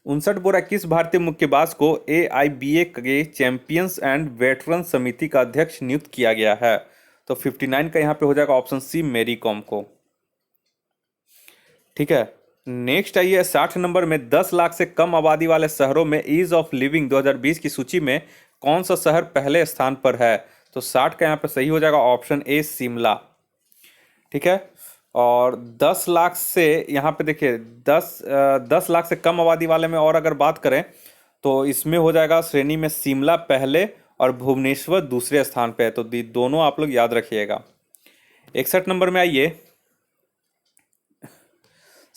59 बोरा, किस भारतीय मुक्केबाज को AIBA के चैंपियंस एंड वेटरन समिति का अध्यक्ष नियुक्त किया गया है? तो 59 का यहाँ पे हो जाएगा ऑप्शन सी, मेरी कॉम को। ठीक है, नेक्स्ट आइए 60 नंबर में। 10 लाख से कम आबादी वाले शहरों में ईज ऑफ लिविंग 2020 की सूची में कौन सा शहर पहले स्थान पर है? तो 60 का यहाँ पे सही हो जाएगा ऑप्शन ए, शिमला। ठीक है, और 10 लाख से यहाँ पे देखिए 10 लाख से कम आबादी वाले में और अगर बात करें तो इसमें हो जाएगा श्रेणी में शिमला पहले और भुवनेश्वर दूसरे स्थान पे है। तो दोनों आप लोग याद रखिएगा। 61 नंबर में आइए।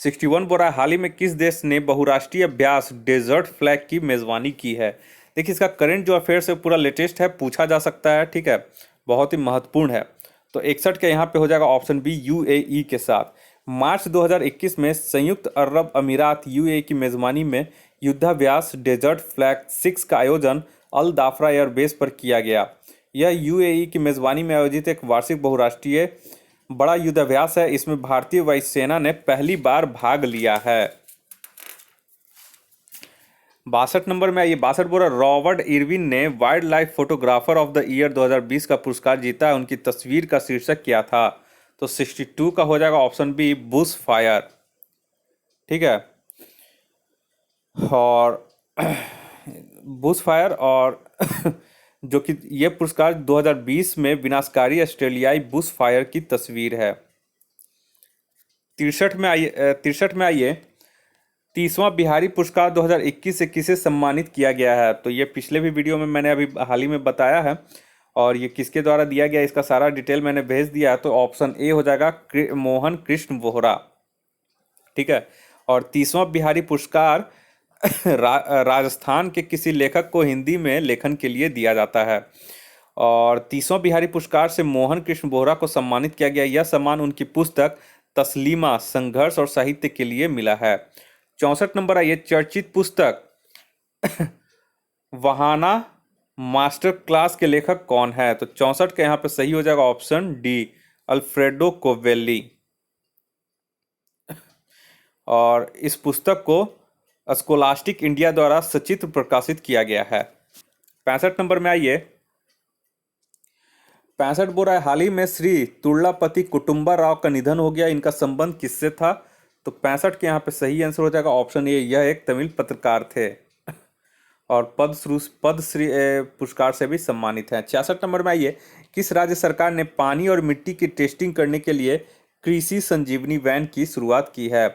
61 बोल रहा है, हाल ही में किस देश ने बहुराष्ट्रीय अभ्यास डेजर्ट फ्लैग की मेजबानी की है? देखिए, इसका करंट जो अफेयर्स है पूरा लेटेस्ट है, पूछा जा सकता है। ठीक है, बहुत ही महत्वपूर्ण है। तो 61 के यहाँ पे हो जाएगा ऑप्शन बी, UAE के साथ। मार्च 2021 में संयुक्त अरब अमीरात UAE की मेजबानी में युद्धाभ्यास डेजर्ट फ्लैग 6 का आयोजन अल दाफरा एयरबेस पर किया गया। यह UAE की मेजबानी में आयोजित एक वार्षिक बहुराष्ट्रीय बड़ा युद्धाभ्यास है। इसमें भारतीय वायुसेना ने पहली बार भाग लिया है। 62 नंबर में आइए। 62 बोरा, रॉबर्ट इरविन ने wild life photographer of the year 2020 का पुरस्कार जीता है। उनकी तस्वीर का शीर्षक क्या था? तो 62 का हो जाएगा ऑप्शन बी, बुश फायर। ठीक है, और बुश फायर और जो कि ये पुरस्कार 2020 में विनाशकारी ऑस्ट्रेलियाई बुश फायर की तस्वीर है। 63 में आइए। 30वां बिहारी पुरस्कार 2021 से किसे सम्मानित किया गया है? तो ये पिछले भी वीडियो में मैंने अभी हाल ही में बताया है, और ये किसके द्वारा दिया गया इसका सारा डिटेल मैंने भेज दिया है। तो ऑप्शन ए हो जाएगा, मोहन कृष्ण वोहरा। ठीक है, और 30वां बिहारी पुरस्कार राजस्थान के किसी लेखक को हिंदी में लेखन के लिए दिया जाता है। और 30वां बिहारी पुरस्कार से मोहन कृष्ण वोहरा को सम्मानित किया गया। यह सम्मान उनकी पुस्तक तस्लीमा संघर्ष और साहित्य के लिए मिला है। 64 नंबर आइए। चर्चित पुस्तक वहाना मास्टर क्लास के लेखक कौन है? तो 64 का यहाँ पे सही हो जाएगा ऑप्शन डी, अल्फ्रेडो कोवेल्ली। और इस पुस्तक को स्कोलास्टिक इंडिया द्वारा सचित्र प्रकाशित किया गया है। 65 नंबर में आइए। 65 बोल रहा है, हाल ही में श्री तुर्लापति कुटुंबा राव का निधन हो गया। इनका संबंध किससे था? तो 65 के यहाँ पे सही आंसर हो जाएगा ऑप्शन ए, यह एक तमिल पत्रकार थे और पद्मश्री पुरस्कार से भी सम्मानित हैं। 66 नंबर में आइए। किस राज्य सरकार ने पानी और मिट्टी की टेस्टिंग करने के लिए कृषि संजीवनी वैन की शुरुआत की है?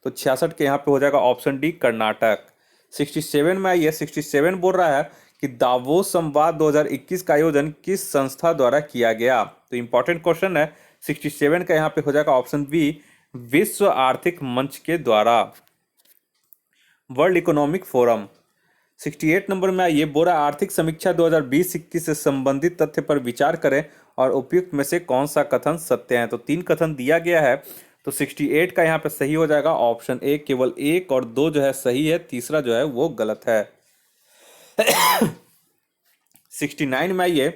तो 66 के यहाँ पे हो जाएगा ऑप्शन डी, कर्नाटक। 67 में आइए। 67 बोल रहा है कि दावोस संवाद 2021 का आयोजन किस संस्था द्वारा किया गया? तो इंपॉर्टेंट क्वेश्चन है। 67 का यहाँ पे हो जाएगा ऑप्शन बी, विश्व आर्थिक मंच के द्वारा, वर्ल्ड इकोनॉमिक फोरम। 68 नंबर में आइए। बोरा, आर्थिक समीक्षा 2020-21 से संबंधित तथ्य पर विचार करें और उपयुक्त में से कौन सा कथन सत्य है? तो 3 कथन दिया गया है। तो 68 का यहाँ पे सही हो जाएगा ऑप्शन ए, केवल 1 और 2 जो है सही है, तीसरा जो है वो गलत है। 69 में आइए।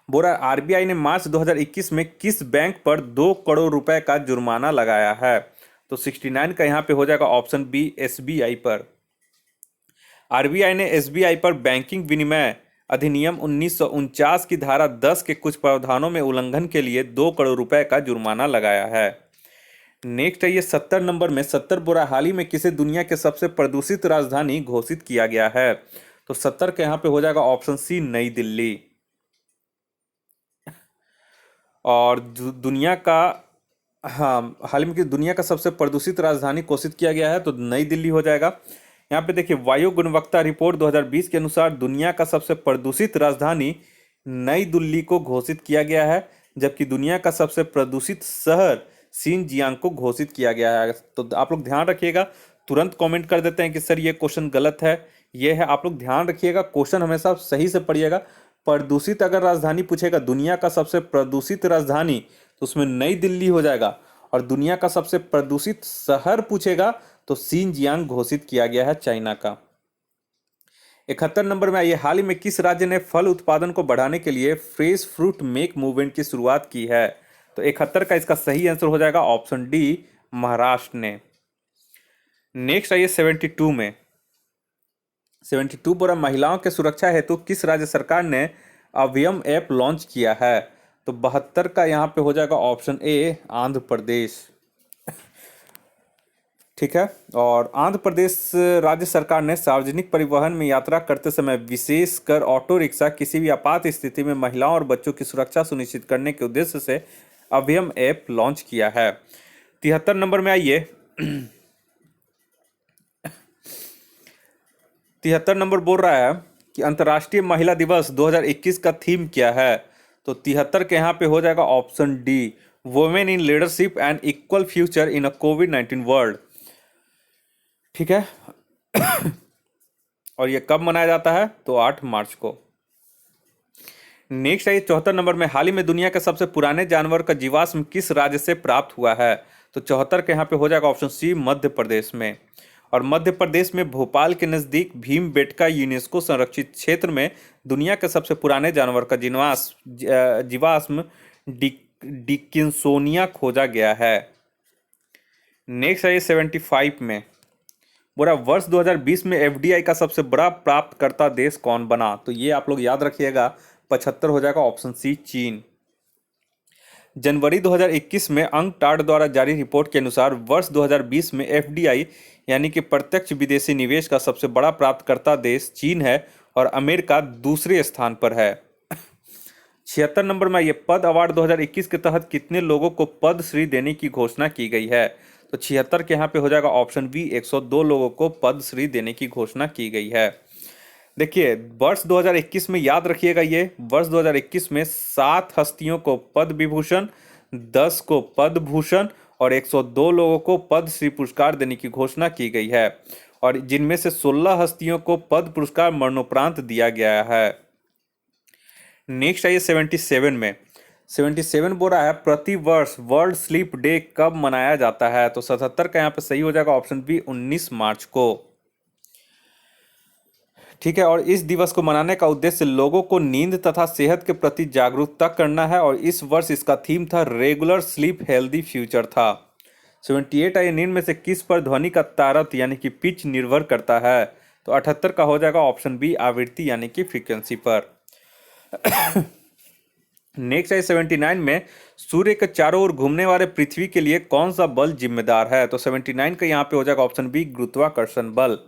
बोरा, आरबीआई ने मार्च 2021 में किस बैंक पर 2 करोड़ रुपए का जुर्माना लगाया है? तो 69 का यहाँ पे हो जाएगा ऑप्शन बी, एसबीआई पर। आरबीआई ने एसबीआई पर बैंकिंग विनिमय अधिनियम 1949 की धारा 10 के कुछ प्रावधानों में उल्लंघन के लिए 2 करोड़ रुपए का जुर्माना लगाया है। नेक्स्ट है ये 70 नंबर में 70 बुरा हाल ही में किसे दुनिया के सबसे प्रदूषित राजधानी घोषित किया गया है? तो 70 के यहाँ पे हो जाएगा ऑप्शन सी, नई दिल्ली। और दुनिया का, हाँ, हाल ही में दुनिया का सबसे प्रदूषित राजधानी घोषित किया गया है तो नई दिल्ली हो जाएगा। यहाँ पे देखिए वायु गुणवत्ता रिपोर्ट 2020 के अनुसार दुनिया का सबसे प्रदूषित राजधानी नई दिल्ली को घोषित किया गया है, जबकि दुनिया का सबसे प्रदूषित शहर शिनजियांग को घोषित किया गया है। तो आप लोग ध्यान रखिएगा, तुरंत कमेंट कर देते हैं कि सर ये क्वेश्चन गलत है, ये है। आप लोग ध्यान रखिएगा, क्वेश्चन हमेशा सही से पढ़िएगा। प्रदूषित अगर राजधानी पूछेगा, दुनिया का सबसे प्रदूषित राजधानी, तो उसमें नई दिल्ली हो जाएगा। और दुनिया का सबसे प्रदूषित शहर पूछेगा तो शिनजियांग घोषित किया गया है चाइना का। 71 नंबर में आइए, हाल ही में किस राज्य ने फल उत्पादन को बढ़ाने के लिए फ्रेश फ्रूट मेक मूवमेंट की शुरुआत की है? तो 71 का इसका सही आंसर हो जाएगा ऑप्शन डी, महाराष्ट्र ने। नेक्स्ट आइए 72 में, 72 बोरा महिलाओं के सुरक्षा हेतु किस राज्य सरकार ने अभयम ऐप लॉन्च किया है? तो 72 का यहाँ पे हो जाएगा ऑप्शन ए, आंध्र प्रदेश। ठीक है। और आंध्र प्रदेश राज्य सरकार ने सार्वजनिक परिवहन में यात्रा करते समय विशेषकर ऑटो रिक्शा किसी भी आपात स्थिति में महिलाओं और बच्चों की सुरक्षा सुनिश्चित करने के उद्देश्य से अभयम ऐप लॉन्च किया है। 73 नंबर में आइए, 73 नंबर बोल रहा है कि अंतर्राष्ट्रीय महिला दिवस 2021 का थीम क्या है? तो 73 के यहाँ पे हो जाएगा option D, women in leadership and equal future in a covid world. ठीक है। और ये कब मनाया जाता है? तो 8 मार्च को। नेक्स्ट है 74 नंबर में, हाल ही में दुनिया के सबसे पुराने जानवर का जीवाश्म किस राज्य से प्राप्त हुआ है? तो 74 के यहाँ पे हो जाएगा ऑप्शन सी, मध्य प्रदेश में। और मध्य प्रदेश में भोपाल के नजदीक भीमबेटका यूनेस्को संरक्षित क्षेत्र में दुनिया के सबसे पुराने जानवर का जीवाश्म डिकिंसोनिया खोजा गया है। नेक्स्ट है 75 में, बोला वर्ष 2020 में एफडीआई का सबसे बड़ा प्राप्तकर्ता देश कौन बना? तो ये आप लोग याद रखिएगा, 75 हो जाएगा ऑप्शन सी, चीन। जनवरी 2021 में अंकटाड द्वारा जारी रिपोर्ट के अनुसार वर्ष 2020 में एफडीआई यानी कि प्रत्यक्ष विदेशी निवेश का सबसे बड़ा प्राप्तकर्ता देश चीन है और अमेरिका दूसरे स्थान पर है। 76 नंबर में ये पद अवार्ड 2021 के तहत कितने लोगों को पद्मश्री देने की घोषणा की गई है? तो 76 के यहाँ पे हो जाएगा ऑप्शन बी, 102 लोगों को पद्मश्री देने की घोषणा की गई है। देखिए वर्ष 2021 में याद रखिएगा, ये वर्ष 2021 में 7 हस्तियों को पद्म विभूषण, 10 को पद्म भूषण और 102 लोगों को पद्मश्री पुरस्कार देने की घोषणा की गई है। और जिनमें से 16 हस्तियों को पद्म पुरस्कार मरणोपरांत दिया गया है। नेक्स्ट है 77 में, 77 बोल रहा है प्रति वर्ष वर्ल्ड स्लीप डे कब मनाया जाता है? तो 77 का यहाँ पे सही हो जाएगा ऑप्शन बी, 19 मार्च को। ठीक है। और इस दिवस को मनाने का उद्देश्य लोगों को नींद तथा सेहत के प्रति जागरूकता करना है और इस वर्ष इसका थीम था रेगुलर स्लीप हेल्दी फ्यूचर था। 78 है, नींद में से किस पर ध्वनि का तारत यानी कि पिच निर्भर करता है? तो 78 का हो जाएगा ऑप्शन बी, आवृत्ति यानी कि फ्रीक्वेंसी पर। नेक्स्ट है 79 में, सूर्य के चारों ओर घूमने वाले पृथ्वी के लिए कौन सा बल जिम्मेदार है? तो 79 का यहाँ पे हो जाएगा ऑप्शन बी, गुरुत्वाकर्षण बल।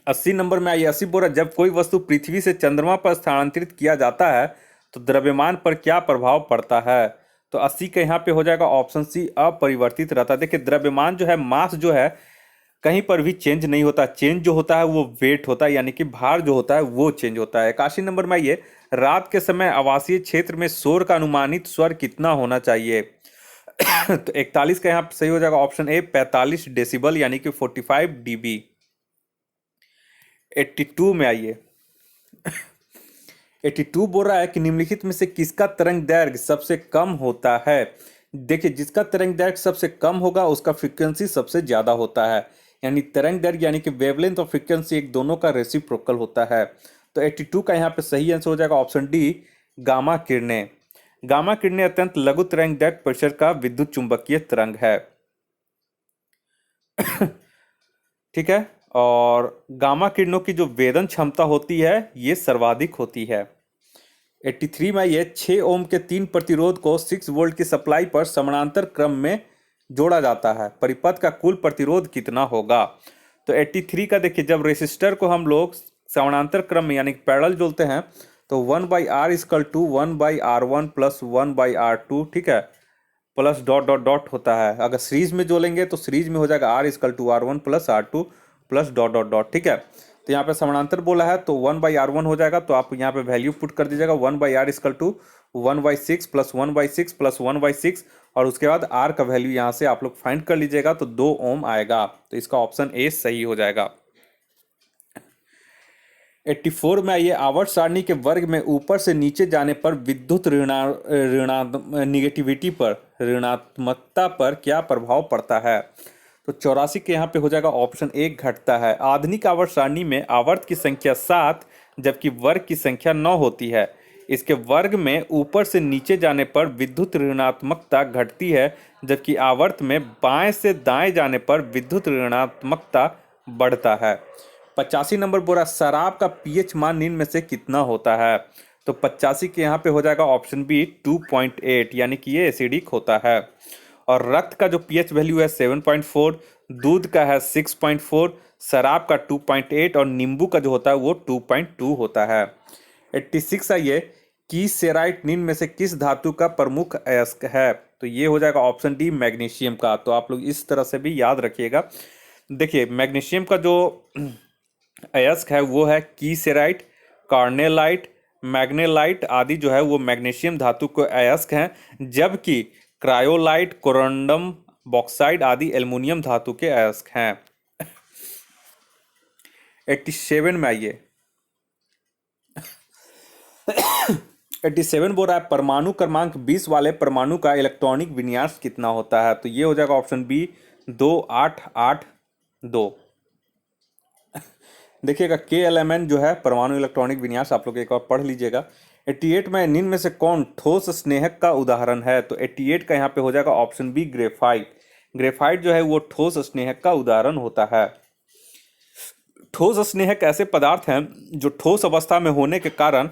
80 नंबर में आइए, 80 बोरा जब कोई वस्तु पृथ्वी से चंद्रमा पर स्थानांतरित किया जाता है तो द्रव्यमान पर क्या प्रभाव पड़ता है? तो 80 के यहाँ पे हो जाएगा ऑप्शन सी, अपरिवर्तित रहता है। देखिए द्रव्यमान जो है, मास जो है, कहीं पर भी चेंज नहीं होता। चेंज जो होता है वो वेट होता है, यानी कि भार जो होता है वो चेंज होता है। 81 नंबर में आइए, रात के समय आवासीय क्षेत्र में शोर का अनुमानित स्वर कितना होना चाहिए? तो 41 का यहाँ पे सही हो जाएगा ऑप्शन ए, 45 डेसिबल यानी कि 45 डीबी। 82 में आइए, 82 बोल रहा है कि निम्नलिखित में से किसका तरंग दैर्घ्य सबसे कम होता है? देखिए जिसका तरंग दैर्घ्य सबसे कम होगा उसका फ्रीक्वेंसी सबसे ज्यादा होता है। यानी तरंग दैर्घ्य यानी कि वेवलेंथ और फ्रीक्वेंसी एक दोनों का रेसिप्रोकल होता है। तो 82 का यहाँ पे सही आंसर हो जाएगा ऑप्शन डी, गामा किरणें। गामा किरणें अत्यंत लघु तरंग दैर्घ्य परिसर का विद्युत चुंबकीय तरंग है। ठीक है। और गामा किरणों की जो वेदन क्षमता होती है ये सर्वाधिक होती है। 83 में ये 6 ओम के 3 प्रतिरोध को 6 वोल्ट की सप्लाई पर समानांतर क्रम में जोड़ा जाता है, परिपथ का कुल प्रतिरोध कितना होगा? तो 83 का देखिए, जब रेसिस्टर को हम लोग समानांतर क्रम में यानी पैरेलल जोड़ते हैं तो 1/R equal to 1/R1 plus 1/R2, ठीक है, प्लस डॉट डॉट डॉट होता है। अगर सीरीज में जोड़ेंगे तो सीरीज में हो जाएगा R equal to R1 plus R2 plus dot dot dot, ठीक है। तो यहाँ पे समानांतर बोला है तो 1/R1 हो जाएगा, तो आप यहाँ पे वैल्यू पुट कर दीजिएगा 1/R equal to 1/6 plus 1/6 plus 1/6, और उसके बाद R का वैल्यू यहाँ से आप लोग फाइंड कर लीजिएगा तो 2 ओम आएगा। तो इसका ऑप्शन ए सही हो जाएगा। 84 में आइए, आवर्त सारणी के वर्ग में ऊपर से नीचे जाने पर विद्युत निगेटिविटी पर, ऋणात्मकता पर क्या प्रभाव पड़ता है? तो 84 के यहाँ पे हो जाएगा ऑप्शन ए घटता है। आधुनिक आवर्त सारणी में आवर्त की संख्या 7 जबकि वर्ग की संख्या 9 होती है। इसके वर्ग में ऊपर से नीचे जाने पर विद्युत ऋणात्मकता घटती है, जबकि आवर्त में बाएं से दाएं जाने पर विद्युत ऋणात्मकता बढ़ता है। 85 नंबर बोला, शराब का पीएच मान निम्न में से कितना होता है? तो 85 के यहाँ पे हो जाएगा ऑप्शन बी 2.8, यानी कि ये एसिडिक होता है। और रक्त का जो पीएच वैल्यू है 7.4, दूध का है 6.4, शराब का 2.8 और नींबू का जो होता है वो 2.2 होता है। 86 आइए, कीसेराइट निम्न में से किस धातु का प्रमुख अयस्क है? तो ये हो जाएगा ऑप्शन डी मैग्नीशियम का। तो आप लोग इस तरह से भी याद रखिएगा। देखिए, मैग्नीशियम का जो अयस्क है वो है कीसेराइट, कार्नेलाइट, मैग्नेलाइट आदि जो है वो मैग्नीशियम धातु के अयस्क हैं, जबकि क्रायोलाइट, कोरंडम, बॉक्साइड आदि एल्युमिनियम धातु के अयस्क हैं। 87 में आइए, 87 बोल रहा है, परमाणु क्रमांक 20 वाले परमाणु का इलेक्ट्रॉनिक विन्यास कितना होता है? तो ये हो जाएगा ऑप्शन बी 2882। देखिएगा, KLMN जो है परमाणु इलेक्ट्रॉनिक विन्यास, आप लोग एक बार पढ़ लीजिएगा। 88 में निम्न में से कौन ठोस स्नेहक का उदाहरण है? तो 88 का यहाँ पे हो जाएगा ऑप्शन बी ग्रेफाइट। ग्रेफाइट जो है वो ठोस स्नेहक का उदाहरण होता है। ठोस स्नेहक ऐसे पदार्थ हैं जो ठोस अवस्था में होने के कारण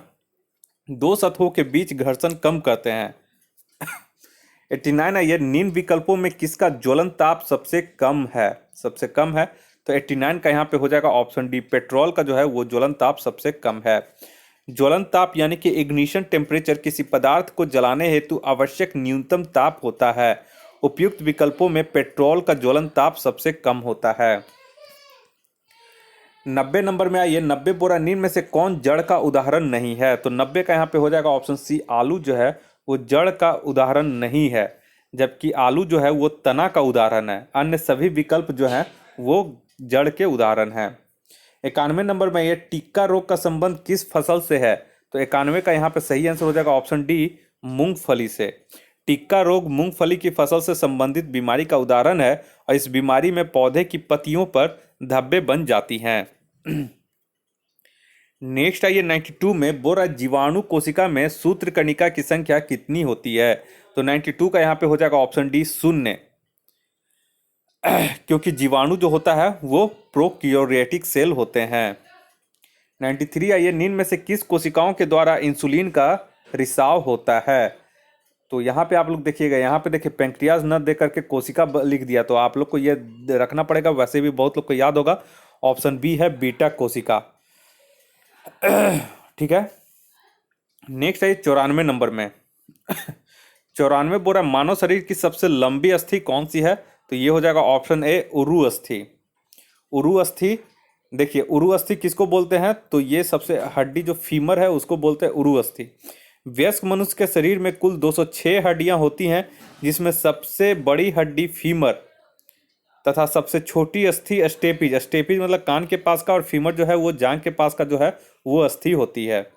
दो सतहों के बीच घर्षण कम करते हैं। 89 है, ये निम्न विकल्पों में किसका ज्वलन ताप सबसे कम है? सबसे कम है तो 89 का यहाँ पे हो जाएगा ऑप्शन डी, पेट्रोल का जो है वो ज्वलन ताप सबसे कम है। ज्वलन ताप यानी कि इग्निशन टेम्परेचर किसी पदार्थ को जलाने हेतु आवश्यक न्यूनतम ताप होता है। उपयुक्त विकल्पों में पेट्रोल का ज्वलन ताप सबसे कम होता है। 90 नंबर में आइए, 90 बोरा निम्न में से कौन जड़ का उदाहरण नहीं है? तो 90 का यहाँ पे हो जाएगा ऑप्शन सी, आलू जो है वो जड़ का उदाहरण नहीं है, जबकि आलू जो है वो तना का उदाहरण है। अन्य सभी विकल्प जो हैं वो जड़ के उदाहरण हैं। 91 नंबर में ये टिक्का रोग का संबंध किस फसल से है? तो 91 का यहाँ पे सही आंसर हो जाएगा ऑप्शन डी, मूंगफली से। टिक्का रोग मूंगफली की फसल से संबंधित बीमारी का उदाहरण है और इस बीमारी में पौधे की पत्तियों पर धब्बे बन जाती हैं। नेक्स्ट आइए, 92 में बोरा, जीवाणु कोशिका में सूत्रकणिका की संख्या कितनी होती है? तो 92 का यहाँ पे हो जाएगा ऑप्शन डी, 0, क्योंकि जीवाणु जो होता है वो प्रोक्यूरियोटिक सेल होते हैं। 93 आइए, निम्न में से किस कोशिकाओं के द्वारा इंसुलिन का रिसाव होता है? तो यहाँ पे आप लोग देखिएगा, यहाँ पे देखिए पेंक्रियाज न दे करके कोशिका लिख दिया, तो आप लोग को ये रखना पड़ेगा, वैसे भी बहुत लोग को याद होगा। ऑप्शन बी है बीटा कोशिका। ठीक है। नेक्स्ट है 94 नंबर में। 94 बोरा, मानव शरीर की सबसे लंबी अस्थि कौन सी है? तो ये हो जाएगा ऑप्शन ए, उरु अस्थि। उरु अस्थि, देखिए उरु अस्थि किसको बोलते हैं? तो ये सबसे हड्डी जो फीमर है उसको बोलते हैं उरु अस्थि। वयस्क मनुष्य के शरीर में कुल 206 हड्डियां होती हैं, जिसमें सबसे बड़ी हड्डी फीमर तथा सबसे छोटी अस्थि स्टेपिज, स्टेपिज मतलब कान के पास का, और फीमर जो है वो जांघ के पास का जो है वो अस्थि होती है।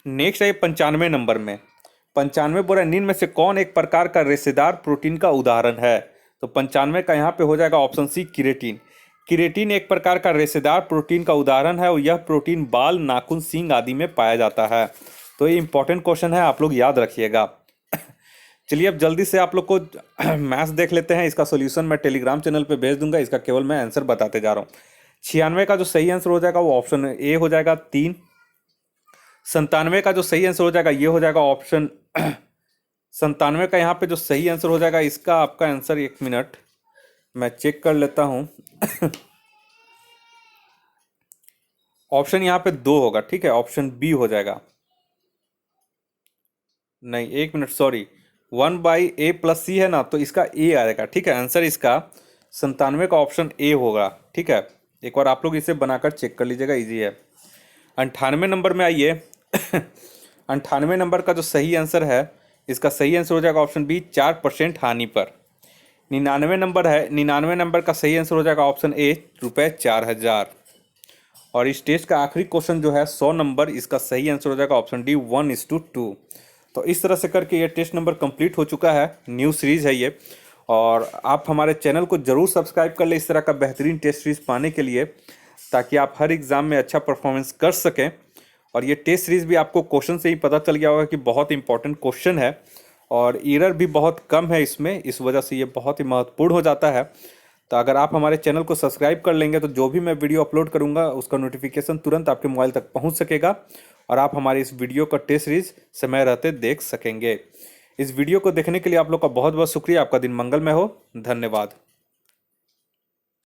नेक्स्ट है 95 नंबर में। 95 बोरा, निम्न में से कौन एक प्रकार का रेशेदार प्रोटीन का उदाहरण है? तो 95 का यहाँ पे हो जाएगा ऑप्शन सी, किरेटिन। किरेटिन एक प्रकार का रेशेदार प्रोटीन का उदाहरण है और यह प्रोटीन बाल, नाखून, सींग आदि में पाया जाता है। तो ये इंपॉर्टेंट क्वेश्चन है, आप लोग याद रखिएगा। चलिए अब जल्दी से आप लोग को मैथ्स देख लेते हैं। इसका सॉल्यूशन मैं टेलीग्राम चैनल पे भेज दूंगा, इसका केवल मैं आंसर बताते जा रहा हूँ। 96 का जो सही आंसर हो जाएगा वो ऑप्शन ए हो जाएगा 3। 97 का जो सही आंसर हो जाएगा ये हो जाएगा ऑप्शन 97 का यहाँ पे जो सही आंसर हो जाएगा इसका आपका आंसर, 1 मिनट मैं चेक कर लेता हूँ। ऑप्शन यहाँ पे 2 होगा, ठीक है, ऑप्शन बी हो जाएगा। नहीं 1 मिनट, सॉरी, 1/a+c है ना, तो इसका ए आएगा, ठीक है। आंसर इसका 97 का ऑप्शन ए होगा, ठीक है। एक बार आप लोग इसे बनाकर चेक कर लीजिएगा, इजी है। 98 नंबर में आइए। 98 नंबर का जो सही आंसर है इसका सही आंसर हो जाएगा ऑप्शन बी, 4% हानि पर। 99 नंबर है, 99 नंबर का सही आंसर हो जाएगा ऑप्शन ए, ₹4000। और इस टेस्ट का आखिरी क्वेश्चन जो है 100 नंबर, इसका सही आंसर हो जाएगा ऑप्शन डी, 1:2। तो इस तरह से करके ये टेस्ट नंबर कंप्लीट हो चुका है। न्यू सीरीज है ये, और आप हमारे चैनल को जरूर सब्सक्राइब कर ले इस तरह का बेहतरीन टेस्ट सीरीज पाने के लिए, ताकि आप हर एग्ज़ाम में अच्छा परफॉर्मेंस कर सकें। और ये टेस्ट सीरीज भी आपको क्वेश्चन से ही पता चल गया होगा कि बहुत इंपॉर्टेंट क्वेश्चन है, और एरर भी बहुत कम है इसमें, इस वजह से ये बहुत ही महत्वपूर्ण हो जाता है। तो अगर आप हमारे चैनल को सब्सक्राइब कर लेंगे तो जो भी मैं वीडियो अपलोड करूंगा उसका नोटिफिकेशन तुरंत आपके मोबाइल तक पहुंच सकेगा, और आप हमारे इस वीडियो का टेस्ट सीरीज समय रहते देख सकेंगे। इस वीडियो को देखने के लिए आप लोग का बहुत बहुत शुक्रिया। आपका दिन मंगलमय हो। धन्यवाद।